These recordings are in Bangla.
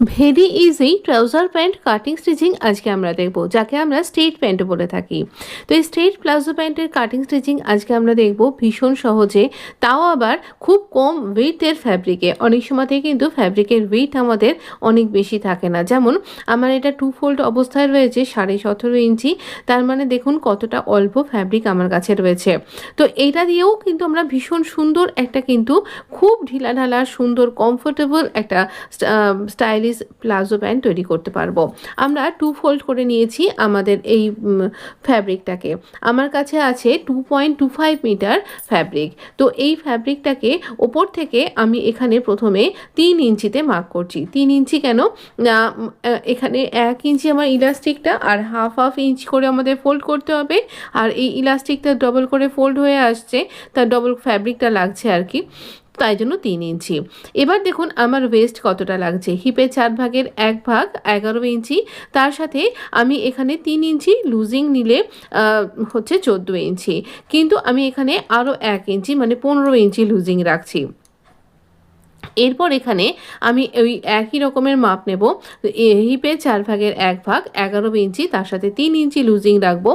Very easy trouser pant cutting stitching আজকে আমরা দেখব, যাকে আমরা স্ট্রেট প্যান্টও বলে থাকি। তো এই স্ট্রেট প্লাজো প্যান্টের কাটিং স্টিচিং আজকে আমরা দেখব ভীষণ সহজে, তাও আবার খুব কম ওয়েটের ফ্যাব্রিকে। অনেক সময়তেই কিন্তু ফ্যাব্রিকের ওয়েট আমাদের অনেক বেশি থাকে না। যেমন আমার এটা 2 ফোল্ড অবস্থায় রয়েছে 17.5 ইঞ্চি, তার মানে দেখুন কতটা অল্প ফ্যাব্রিক আমার কাছে রয়েছে। তো এইটা দিয়েও কিন্তু আমরা ভীষণ সুন্দর একটা কিন্তু খুব ঢিলাঢালা সুন্দর কমফোর্টেবল একটা স্টাইলিশ প্লাজো প্যান্ট তৈরি করতে পারবো। আমরা 2 ফোল্ড করে নিয়েছি আমাদের এই ফ্যাব্রিকটাকে। আমার কাছে আছে 2.25 মিটার ফ্যাব্রিক। তো এই ফ্যাব্রিকটাকে ওপর থেকে আমি এখানে প্রথমে 3 ইঞ্চিতে মার্ক করছি। 3 ইঞ্চি কেন না, এখানে 1 ইঞ্চি আমার ইলাস্টিকটা আর হাফ ইঞ্চ করে আমাদের ফোল্ড করতে হবে। আর এই ইলাস্টিকটা ডবল করে ফোল্ড হয়ে আসছে, তার ডবল ফ্যাব্রিকটা লাগছে আর কি, তাই জন্য 3 ইঞ্চি। এবার দেখুন আমার ওয়েস্ট কতটা লাগছে। হিপের 4 ভাগের 1 ভাগ 11 ইঞ্চি, তার সাথে আমি এখানে 3 ইঞ্চি লুজিং নিলে হচ্ছে 14 ইঞ্চি, কিন্তু আমি এখানে আরও 1 ইঞ্চি মানে 15 ইঞ্চি লুজিং রাখছি। এরপর এখানে আমি ওই একই রকমের মাপ নেব। হিপের 4 ভাগের 1 ভাগ 11 ইঞ্চি, তার সাথে 3 ইঞ্চি লুজিং রাখবো,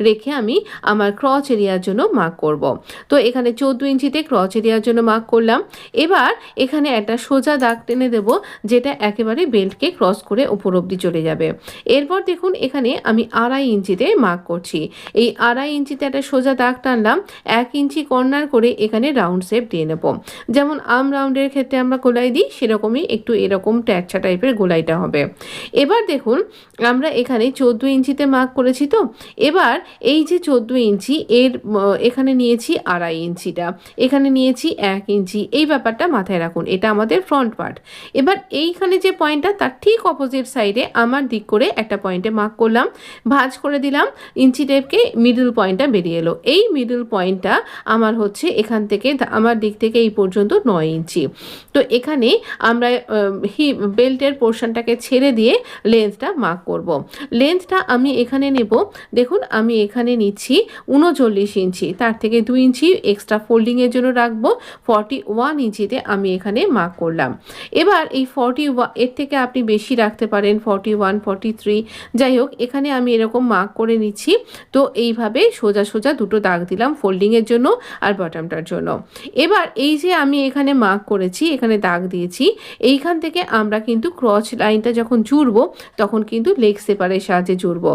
রেখে আমি আমার ক্রচ এরিয়ার জন্য মার্ক করব। তো এখানে 14 ইঞ্চিতে ক্রচ এরিয়ার জন্য মার্ক করলাম। এবার এখানে একটা সোজা দাগ টেনে দেব, যেটা একেবারে বেল্টকে ক্রস করে উপর অবধি চলে যাবে। এরপর দেখুন এখানে আমি 2.5 ইঞ্চিতে মার্ক করছি। এই 2.5 ইঞ্চিতে একটা সোজা দাগ টানলাম, 1 ইঞ্চি কর্নার করে এখানে রাউন্ড শেপ দিয়ে নেব। যেমন আর্ম রাউন্ডের ক্ষেত্রে আমরা গোলাই দিই, সেরকমই একটু এরকম ট্যাকছা টাইপের গোলাইটা হবে। এবার দেখুন আমরা এখানে 14 ইঞ্চিতে মার্ক করেছি। তো এবার এই যে 14 ইঞ্চি এর এখানে নিয়েছি 2.5 ইঞ্চিটা, এখানে নিয়েছি 1 ইঞ্চি। এই ব্যাপারটা মাথায় রাখুন, এটা আমাদের ফ্রন্ট পার্ট। এবার এইখানে যে পয়েন্টটা তার ঠিক অপোজিট সাইডে আমার দিক করে একটা পয়েন্টে মার্ক করলাম, ভাঁজ করে দিলাম, ইঞ্চি টেপকে মিডল পয়েন্টটা বেরিয়ে এলো। এই মিডল পয়েন্টটা আমার হচ্ছে এখান থেকে আমার দিক থেকে এই পর্যন্ত 9 ইঞ্চি। তো এখানে আমরা বেল্টের পোর্শনটাকে ছেড়ে দিয়ে লেন্থটা মার্ক করব। লেন্থটা আমি এখানে নেব, দেখুন আমি এখানে নিচ্ছি 39 ইঞ্চি, তার থেকে 2 ইঞ্চি এক্সট্রা ফোল্ডিংয়ের জন্য রাখবো। 41 ইঞ্চিতে আমি এখানে মার্ক করলাম। এবার এই 41 এর থেকে আপনি বেশি রাখতে পারেন, 41, 43, যাই হোক এখানে আমি এরকম মার্ক করে নিচ্ছি। তো এইভাবে সোজা সোজা দুটো দাগ দিলাম ফোল্ডিংয়ের জন্য আর বটমটার জন্য। এবার এই যে আমি এখানে মার্ক করেছি, এখানে দাগ দিয়েছি, এইখান থেকে আমরা কিন্তু ক্রচ লাইনটা যখন জুড়বো তখন কিন্তু লেগ সেপারের সাহায্যে জুড়বো।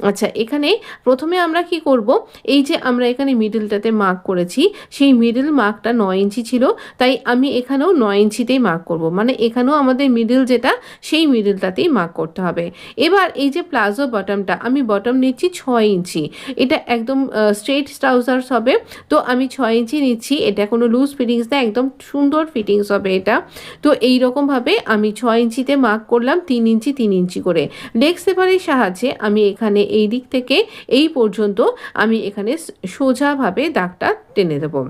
আচ্ছা, এখানে প্রথমে আমরা কি করব, এই যে আমরা এখানে মিডলটাতে মার্ক করেছি, সেই মিডল মার্কটা 9 ইঞ্চি ছিল, তাই আমি এখানেও 9 ইঞ্চিতেই মার্ক করব, মানে এখানেও আমাদের মিডল যেটা সেই মিডলটাতেই মার্ক করতে হবে। এবার এই যে প্লাজো বটমটা, আমি বটম নিচ্ছি 6 ইঞ্চি, এটা একদম স্ট্রেট ট্রাউজার্স হবে। তো আমি 6 ইঞ্চি নিচ্ছি, এটা কোনো লুজ ফিটিংস না, একদম সুন্দর ফিটিংস হবে এটা। তো এই রকমভাবে আমি 6 ইঞ্চিতে মার্ক করলাম, 3 ইঞ্চি 3 ইঞ্চি করে। লেগ সেপারের সাহায্যে আমি এখানে এই দিক থেকে এই পর্যন্ত আমি এখানে সোজাভাবে দাগটা টেনে দেবো।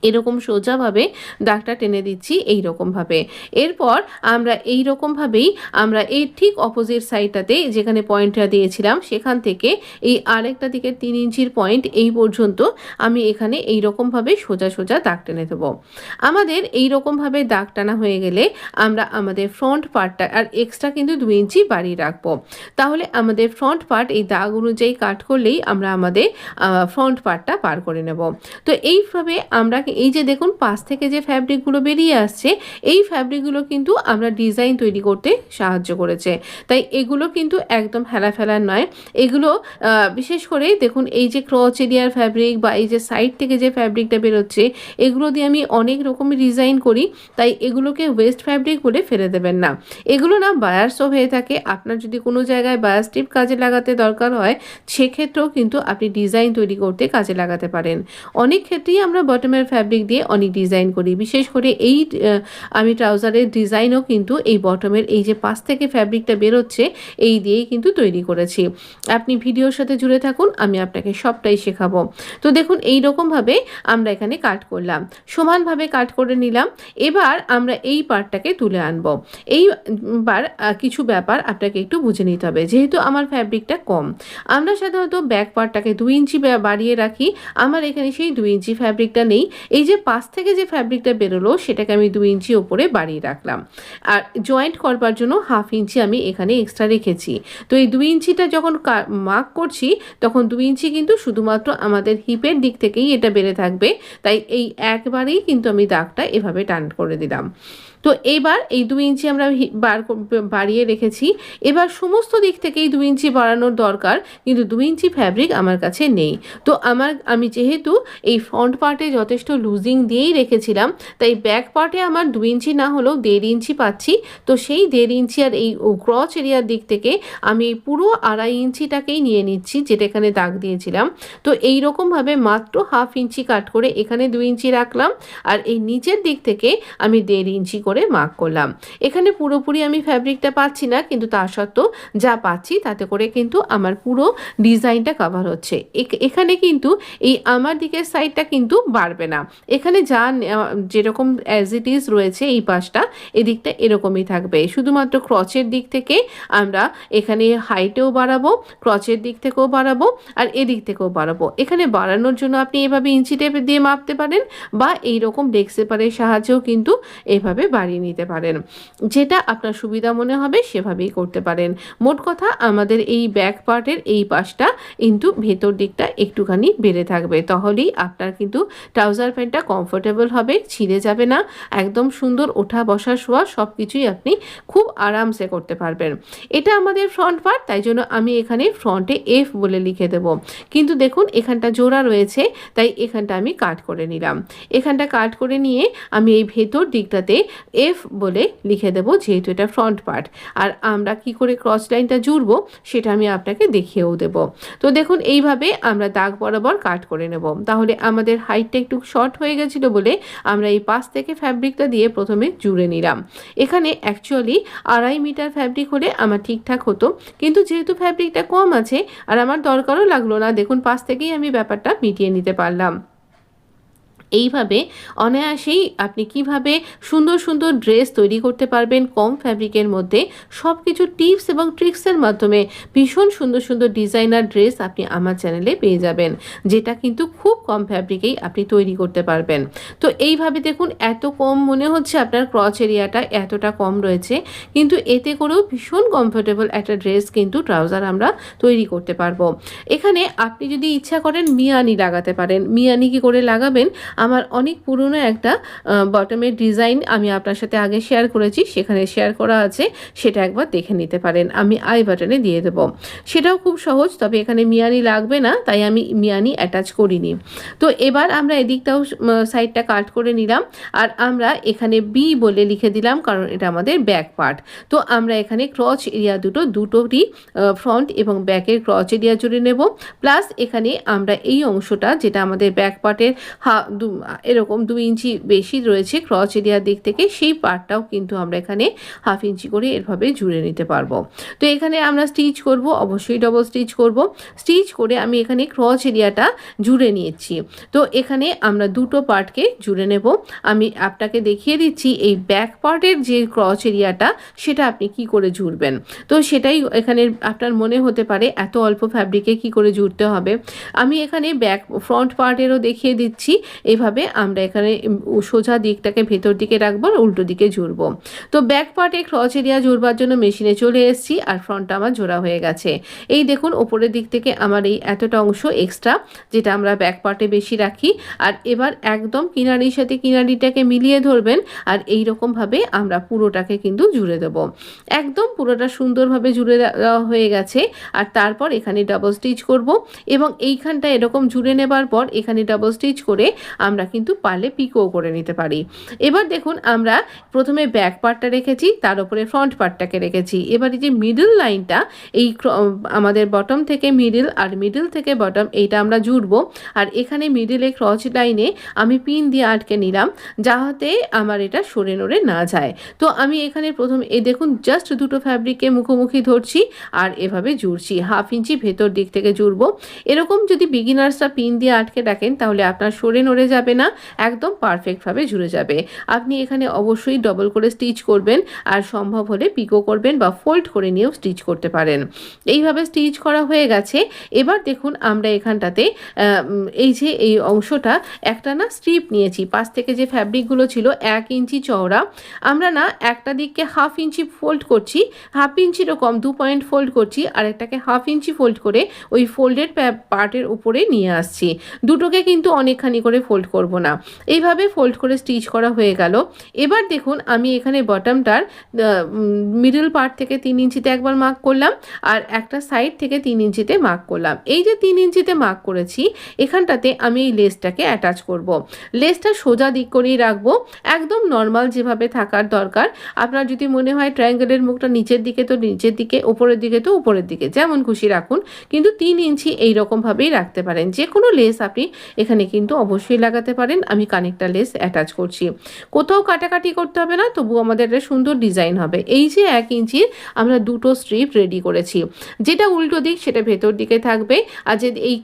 এরকম সোজাভাবে দাগটা টেনে দিচ্ছি এই রকমভাবে। এরপর আমরা এই রকমভাবেই আমরা এর ঠিক অপোজিট সাইডটাতে যেখানে পয়েন্টটা দিয়েছিলাম সেখান থেকে এই আরেকটা দিকের 3 ইঞ্চির পয়েন্ট এই পর্যন্ত আমি এখানে এই রকমভাবে সোজা সোজা দাগ টেনে দেবো। আমাদের এই রকমভাবে দাগ টানা হয়ে গেলে আমরা আমাদের ফ্রন্ট পার্টটা আর এক্সট্রা কিন্তু 2 ইঞ্চি বাড়িয়ে রাখবো। তাহলে আমাদের ফ্রন্ট পার্ট এই দাগ অনুযায়ী কাট করলেই আমরা আমাদের ফ্রন্ট পার্টটা পার করে নেব। তো এইভাবে আমরা এই যে দেখুন পাশ থেকে যে ফ্যাব্রিকগুলো বেরিয়ে আসছে, এই ফ্যাব্রিকগুলো কিন্তু আমরা ডিজাইন তৈরি করতে সাহায্য করেছে, তাই এগুলো কিন্তু একদম হেলাফেলার নয়। এগুলো বিশেষ করে দেখুন এই যে ক্রচ এরিয়ার ফ্যাব্রিক বা এই যে সাইড থেকে যে ফ্যাব্রিকটা বেরোচ্ছে, এগুলো দিয়ে আমি অনেক রকমের ডিজাইন করি, তাই এগুলোকে ওয়েস্ট ফ্যাব্রিক বলে ফেলে দেবেন না। এগুলো না বায়ার্সও হয়ে থাকে, আপনার যদি কোনো জায়গায় বায়ার স্ট্রিপ কাজে লাগাতে দরকার হয় সেক্ষেত্রেও কিন্তু আপনি ডিজাইন তৈরি করতে কাজে লাগাতে পারেন। অনেক ক্ষেত্রেই আমরা বটমের ফ্যাব্রিক দিয়ে অনেক ডিজাইন করি, বিশেষ করে এই আমি ট্রাউজারের ডিজাইনও কিন্তু এই বটমের এই যে পাশ থেকে ফ্যাব্রিকটা বেরোচ্ছে এই দিয়েই কিন্তু তৈরি করেছি। আপনি ভিডিওর সাথে জুড়ে থাকুন, আমি আপনাকে সবটাই শেখাবো। তো দেখুন এই রকমভাবে আমরা এখানে কাট করলাম, সমানভাবে কাট করে নিলাম। এবার আমরা এই পার্টটাকে তুলে আনবো। এইবার কিছু ব্যাপার আপনাকে একটু বুঝে নিতে হবে। যেহেতু আমার ফ্যাব্রিকটা কম, আমরা সাধারণত ব্যাক পার্টটাকে 2 ইঞ্চি বাড়িয়ে রাখি, আমার এখানে সেই 2 ইঞ্চি ফ্যাব্রিকটা নেই। এই যে পাশ থেকে যে ফ্যাব্রিকটা বেরোলো সেটাকে আমি 2 ইঞ্চি ওপরে বাড়িয়ে রাখলাম। আর জয়েন্ট করবার জন্য 1/2 ইঞ্চি আমি এখানে এক্সট্রা রেখেছি। তো এই 2 ইঞ্চিটা যখন মার্ক করছি তখন 2 ইঞ্চি কিন্তু শুধুমাত্র আমাদের হিপের দিক থেকেই এটা বেড়ে থাকবে, তাই এই একবারেই কিন্তু আমি দাগটা এভাবে টান করে দিলাম। তো এবার এই 2 ইঞ্চি আমরা বাড়িয়ে রেখেছি। এবার সমস্ত দিক থেকেই 2 ইঞ্চি বাড়ানোর দরকার, কিন্তু 2 ইঞ্চি ফ্যাব্রিক আমার কাছে নেই। তো আমি যেহেতু এই ফ্রন্ট পার্টে যথেষ্ট লুজিং দিয়েই রেখেছিলাম, তাই ব্যাক পার্টে আমার 2 ইঞ্চি না হলেও 1.5 ইঞ্চি পাচ্ছি। তো সেই 1.5 ইঞ্চি আর এই ক্রচ এরিয়ার দিক থেকে আমি এই পুরো 2.5 ইঞ্চিটাকেই নিয়ে নিচ্ছি, যেটা এখানে দাগ দিয়েছিলাম। তো এই রকমভাবে মাত্র 1/2 ইঞ্চি কাট করে এখানে 2 ইঞ্চি রাখলাম, আর এই নিচের দিক থেকে আমি 1.5 ইঞ্চি করে মার্ক করলাম। এখানে পুরোপুরি আমি ফ্যাব্রিকটা পাচ্ছি না, কিন্তু তা সত্ত্বেও যা পাচ্ছি তাতে করে কিন্তু আমার পুরো ডিজাইনটা কভার হচ্ছে। এখানে কিন্তু এই আমার দিকের সাইডটা কিন্তু বাড়বে না, এখানে যা যেরকম অ্যাজ ইট ইজ রয়েছে এই পাশটা, এদিকটা এরকমই থাকবে। শুধুমাত্র ক্রচের দিক থেকে আমরা এখানে হাইটেও বাড়াবো, ক্রচের দিক থেকেও বাড়াবো, আর এদিক থেকেও বাড়াবো। এখানে বাড়ানোর জন্য আপনি এভাবে ইঞ্চি টেপ দিয়ে মাপতে পারেন, বা এইরকম ডেস্ক সেপারের সাহায্যেও কিন্তু এভাবে বাড়িয়ে নিতে পারেন। যেটা আপনার সুবিধা মনে হবে সেভাবেই করতে পারেন। মোট কথা আমাদের এই ব্যাক পার্টের এই পাশটা কিন্তু ভেতর দিকটা একটুখানি বেড়ে থাকবে, তাহলেই আপনার কিন্তু ট্রাউজার প্যান্টটা কমফোর্টেবল হবে, ছিঁড়ে যাবে না, একদম সুন্দর ওঠা বসা শোয়া সব কিছুই আপনি খুব আরামসে করতে পারবেন। এটা আমাদের ফ্রন্ট পার্ট, তাই জন্য আমি এখানে ফ্রন্টে এফ বলে লিখে দেব। কিন্তু দেখুন এখানটা জোড়া রয়েছে, তাই এখানটা আমি কাট করে নিলাম। এখানটা কাট করে নিয়ে আমি এই ভেতর দিকটাতে এফ বলে লিখে দেব, যেহেতু এটা ফ্রন্ট পার্ট। আর আমরা কি করে ক্রস লাইনটা জুড়বো সেটা আমি আপনাকে দেখিয়েও দেব। তো দেখুন এইভাবে আমরা দাগ বরাবর কাট করে নেব। তাহলে আমাদের হাইটটা একটু শর্ট হয়ে গেছিলো বলে আমরা এই পাশ থেকে ফ্যাব্রিকটা দিয়ে প্রথমে জুড়ে নিলাম। এখানে অ্যাকচুয়ালি 2.5 মিটার ফ্যাব্রিক হলে আমার ঠিকঠাক হতো, কিন্তু যেহেতু ফ্যাব্রিকটা কম আছে আর আমার দরকারও লাগলো না, দেখুন পাশ থেকেই আমি ব্যাপারটা মিটিয়ে নিতে পারলাম। এইভাবে অনায়াসেই আপনি কিভাবে সুন্দর সুন্দর ড্রেস তৈরি করতে পারবেন কম ফ্যাব্রিকের মধ্যে, সব কিছু টিপস এবং ট্রিক্সের মাধ্যমে ভীষণ সুন্দর সুন্দর ডিজাইনার ড্রেস আপনি আমার চ্যানেলে পেয়ে যাবেন, যেটা কিন্তু খুব কম ফ্যাব্রিকেই আপনি তৈরি করতে পারবেন। তো এইভাবে দেখুন এত কম মনে হচ্ছে আপনার ক্রচ এরিয়াটা এতটা কম রয়েছে, কিন্তু এতে করেও ভীষণ কমফোর্টেবল একটা ড্রেস কিন্তু ট্রাউজার আমরা তৈরি করতে পারবো। এখানে আপনি যদি ইচ্ছা করেন মিয়ানি লাগাতে পারেন। মিয়ানি কি করে লাগাবেন, আমার অনেক পুরনো একটা বটমের ডিজাইন আমি আপনার সাথে আগে শেয়ার করেছি, সেখানে শেয়ার করা আছে, সেটা একবার দেখে নিতে পারেন, আমি আই বাটনে দিয়ে দেবো। সেটাও খুব সহজ, তবে এখানে মিয়ানি লাগবে না, তাই আমি মিয়ানি অ্যাটাচ করিনি। তো এবার আমরা এদিকটাও সাইডটা কাট করে নিলাম, আর আমরা এখানে বি বলে লিখে দিলাম, কারণ এটা আমাদের ব্যাক পার্ট। তো আমরা এখানে ক্রচ এরিয়া দুটোরই ফ্রন্ট এবং ব্যাকের ক্রচ এরিয়া জুড়ে নেব, প্লাস এখানে আমরা এই অংশটা যেটা আমাদের ব্যাক পার্টের এরকম 2 ইঞ্চি বেশি রয়েছে ক্রচ এরিয়ার দিক থেকে, সেই পার্টটাও কিন্তু আমরা এখানে 1/2 ইঞ্চি করে এভাবে জুড়ে নিতে পারবো। তো এখানে আমরা স্টিচ করব, অবশ্যই ডবল স্টিচ করব। স্টিচ করে আমি এখানে ক্রচ এরিয়াটা জুড়ে নিয়েছি। তো এখানে আমরা দুটো পার্টকে জুড়ে নেব। আমি আপনাকে দেখিয়ে দিচ্ছি এই ব্যাক পার্টের যে ক্রচ এরিয়াটা সেটা আপনি কি করে জুড়বেন। তো সেটাই এখানে আপনার মনে হতে পারে এত অল্প ফ্যাব্রিকে কি করে জুড়তে হবে। আমি এখানে ফ্রন্ট পার্টেরও দেখিয়ে দিচ্ছি। এভাবে আমরা এখানে সোজা দিকটাকে ভেতর দিকে রাখবো আর উল্টো দিকে জুড়বো। তো ব্যাক পার্টে ক্রচ এরিয়া জুড়বার জন্য মেশিনে চলে এসেছি, আর ফ্রন্টটা আমার জোড়া হয়ে গেছে। এই দেখুন ওপরের দিক থেকে আমার এই এতটা অংশ এক্সট্রা, যেটা আমরা ব্যাক পার্টে বেশি রাখি। আর এবার একদম কিনারির সাথে কিনারিটাকে মিলিয়ে ধরবেন, আর এই রকমভাবে আমরা পুরোটাকে কিন্তু জুড়ে দেবো। একদম পুরোটা সুন্দরভাবে জুড়ে দেওয়া হয়ে গেছে। আর তারপর এখানে ডাবল স্টিচ করব, এবং এইখানটা এরকম জুড়ে নেবার পর এখানে ডাবল স্টিচ করে আমরা কিন্তু পারলে পিকো করে নিতে পারি। এবার দেখুন আমরা প্রথমে ব্যাক পার্টটা রেখেছি, তার উপরে ফ্রন্ট পার্টটাকে রেখেছি। এবার এই যে মিডল লাইনটা, এই আমাদের বটম থেকে মিডল আর মিডল থেকে বটম, এইটা আমরা জুড়বো। আর এখানে মিডলে ক্রচ লাইনে আমি পিন দিয়ে আটকে নিলাম, যাতে আমার এটা সরে নড়ে না যায়। তো আমি এখানে প্রথম দেখুন জাস্ট দুটো ফ্যাব্রিককে মুখোমুখি ধরছি আর এভাবে জুড়ছি, 1/2 ইঞ্চি ভেতর দিক থেকে জুড়বো। এরকম যদি বিগিনার্সরা পিন দিয়ে আটকে রাখেন তাহলে আপনার সরে নড়ে যাবে যাবে না, একদম পারফেক্টভাবে জুড়ে যাবে। আপনি এখানে অবশ্যই ডবল করে স্টিচ করবেন, আর সম্ভব হলে পিকো করবেন বা ফোল্ড করে নিয়েও স্টিচ করতে পারেন। এইভাবে স্টিচ করা হয়ে গেছে। এবার দেখুন আমরা এখানটাতে এই যে এই অংশটা একটা না স্ট্রিপ নিয়েছি, পাশ থেকে যে ফ্যাব্রিকগুলো ছিল 1 ইঞ্চি চওড়া, আমরা না একটা দিককে 1/2 ইঞ্চি ফোল্ড করছি, 1/2 ইঞ্চিরও কম 2 পয়েন্ট ফোল্ড করছি, আর একটাকে 1/2 ইঞ্চি ফোল্ড করে ওই ফোল্ডেড পার্টের উপরে নিয়ে আসছি। দুটোকে কিন্তু অনেকখানি করে ফোল্ড করব না, এইভাবে ফোল্ড করে স্টিচ করা হয়ে গেল। এবার দেখুন আমি এখানে বটমটার মিডল পার্ট থেকে 3 ইঞ্চিতে একবার মার্ক করলাম, আর একটা সাইড থেকে 3 ইঞ্চিতে মার্ক করলাম। এই যে 3 ইঞ্চিতে মার্ক করেছি, এখানটাতে আমি এই লেসটাকে অ্যাটাচ করব। লেসটা সোজা দিক করেই রাখবো, একদম নর্মাল যেভাবে থাকার দরকার। আপনার যদি মনে হয় ট্রায়াঙ্গেলের মুখটা নিচের দিকে তো নিচের দিকে, উপরের দিকে তো উপরের দিকে, যেমন খুশি রাখুন, কিন্তু 3 ইঞ্চি এইরকমভাবেই রাখতে পারেন। যে কোনো লেস আপনি এখানে কিন্তু অবশ্যই লাগাতে পারেন। আমি কানেক্টার লেস অ্যাটাচ করছি, কোথাও কাটাকাটি করতে হবে না, তবু আমাদের একটা সুন্দর ডিজাইন হবে। এই যে 1 ইঞ্চির আমরা দুটো স্ট্রিপ রেডি করেছি, যেটা উল্টো দিক সেটা ভেতর দিকে থাকবে, আর যে এই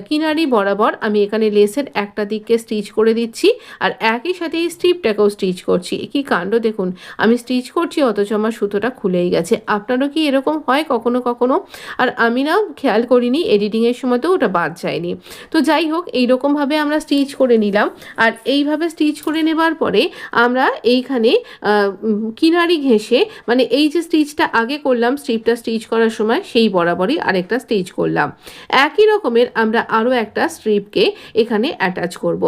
কিনারি বরাবর আমি এখানে লেসের একটা দিককে স্টিচ করে দিচ্ছি, আর একই সাথে এই স্ট্রিপটাকেও স্টিচ করছি। কি কাণ্ড দেখুন, আমি স্টিচ করছি অথচ আমার সুতোটা খুলেই গেছে। আপনারও কি এরকম হয় কখনো কখনো? আর আমি না খেয়াল করিনি, এডিটিংয়ের সময় তো ওটা বাদ যায়নি। তো যাই হোক, এইরকমভাবে আমরা স্টিচ করে নিলাম, আর এইভাবে স্টিচ করে নেবার পরে আমরা এইখানে কিনারি ঘেঁষে, মানে এই যে স্টিচটা আগে করলাম স্ট্রিপটা স্টিচ করার সময়, সেই বরাবরই আরেকটা স্টিচ করলাম। একই রকমের আমরা আরও একটা স্ট্রিপকে এখানে অ্যাটাচ করব।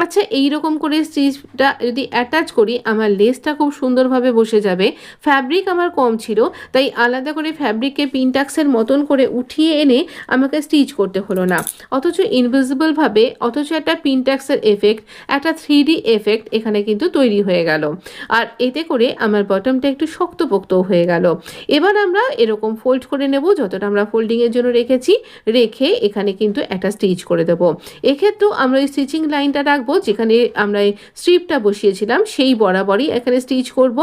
আচ্ছা, এই রকম করে স্টিচটা যদি অ্যাটাচ করি, আমার লেসটা খুব সুন্দরভাবে বসে যাবে। ফ্যাব্রিক আমার কম ছিল, তাই আলাদা করে ফ্যাব্রিককে পিনটাক্সের মতন করে উঠিয়ে এনে আমাকে স্টিচ করতে হলো না, অথচ ইনভিজিবলভাবে, অথচ একটা পিনটাক্সের এফেক্ট, একটা 3D এফেক্ট এখানে কিন্তু তৈরি হয়ে গেল। আর এতে করে আমার বটমটা একটু শক্তপোক্ত হয়ে গেল। এবার আমরা এরকম ফোল্ড করে নেব, যতটা আমরা ফোল্ডিংয়ের জন্য রেখেছি, রেখে এখানে কিন্তু একটা স্টিচ করে দেবো। এক্ষেত্রেও আমরা ওই স্টিচিং লাইনটা রাখবো, যেখানে আমরা এই স্ট্রিপটা বসিয়েছিলাম সেই বরাবরই এখানে স্টিচ করব।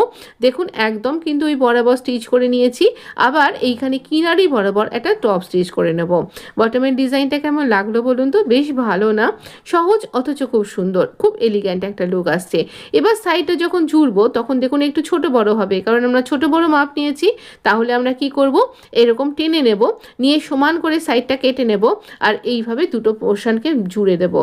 দেখুন একদম কিন্তু ওই বরাবর স্টিচ করে নিয়েছি। আবার এইখানে কিনারি বরাবর একটা টপ স্টিচ করে নেব। বটমের ডিজাইনটা কেমন লাগলো বলুন তো? বেশ ভালো না? সহজ অথচ খুব সুন্দর, খুব এলিগ্যান্ট একটা লুক আসছে। এবার সাইডটা যখন জুড়বো তখন দেখুন একটু ছোট বড় হবে, কারণ আমরা ছোট বড় মাপ নিয়েছি। তাহলে আমরা কি করব, এরকম টেনে নেব, নিয়ে সমান করে সাইডটা কেটে নেব, আর এইভাবে দুটো পোর্শনকে জুড়ে দেব।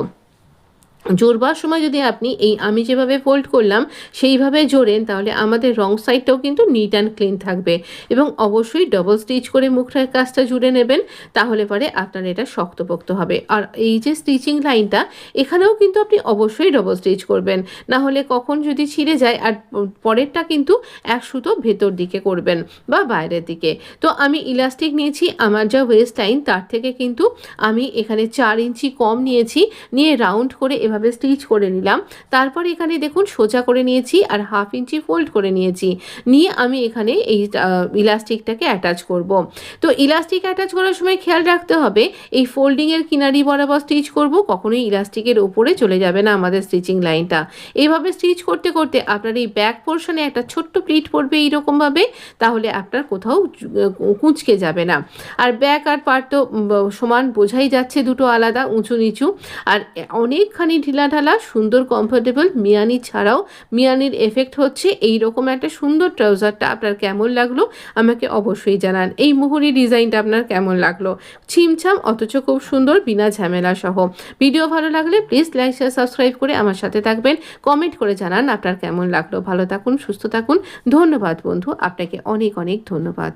জোড়বার সময় যদি আপনি এই আমি যেভাবে ফোল্ড করলাম সেইভাবে জোড়েন, তাহলে আমাদের রং সাইডটাও কিন্তু নিট অ্যান্ড ক্লিন থাকবে। এবং অবশ্যই ডবল স্টিচ করে মুখটার কাজটা জুড়ে নেবেন, তাহলে পরে আপনার এটা শক্তপোক্ত হবে। আর এই যে স্টিচিং লাইনটা, এখানেও কিন্তু আপনি অবশ্যই ডবল স্টিচ করবেন, না হলে কখন যদি ছিঁড়ে যায়। আর পরেরটা কিন্তু এক সুতো ভেতর দিকে করবেন বা বাইরের দিকে। তো আমি ইলাস্টিক নিয়েছি, আমার যা ওয়েস্ট লাইন তার থেকে কিন্তু আমি এখানে 4 ইঞ্চি কম নিয়েছি, নিয়ে রাউন্ড করে এভাবে স্টিচ করে নিলাম। তারপর এখানে দেখুন সোজা করে নিয়েছি, আর 1/2 ইঞ্চি ফোল্ড করে নিয়েছি, নিয়ে আমি এখানে এই ইলাস্টিকটাকে অ্যাটাচ করব। তো ইলাস্টিক অ্যাটাচ করার সময় খেয়াল রাখতে হবে, এই ফোল্ডিংয়ের কিনারি বরাবর স্টিচ করব, কখনোই ইলাস্টিকের উপরে চলে যাবে না আমাদের স্টিচিং লাইনটা। এইভাবে স্টিচ করতে করতে আপনার এই ব্যাক পোর্শনে একটা ছোট্ট প্লিট পড়বে এইরকমভাবে, তাহলে আপনার কোথাও কুঁচকে যাবে না। আর ব্যাক আর পার্ট তো সমান বোঝাই যাচ্ছে, দুটো আলাদা, উঁচু নিচু, আর অনেকখানি ঢিলাঢালা, সুন্দর কমফোর্টেবল। মিয়ানি ছাড়াও মিয়ানির এফেক্ট হচ্ছে। এই রকম একটা সুন্দর ট্রাউজারটা আপনার কেমন লাগলো আমাকে অবশ্যই জানান। এই মুহুরি ডিজাইনটা আপনার কেমন লাগলো? ছিমছাম অথচ খুব সুন্দর, বিনা ঝামেলা সহ। ভিডিও ভালো লাগলে প্লিজ লাইক শেয়ার সাবস্ক্রাইব করে আমার সাথে থাকবেন। কমেন্ট করে জানান আপনার কেমন লাগলো। ভালো থাকুন, সুস্থ থাকুন। ধন্যবাদ বন্ধু, আপনাকে অনেক অনেক ধন্যবাদ।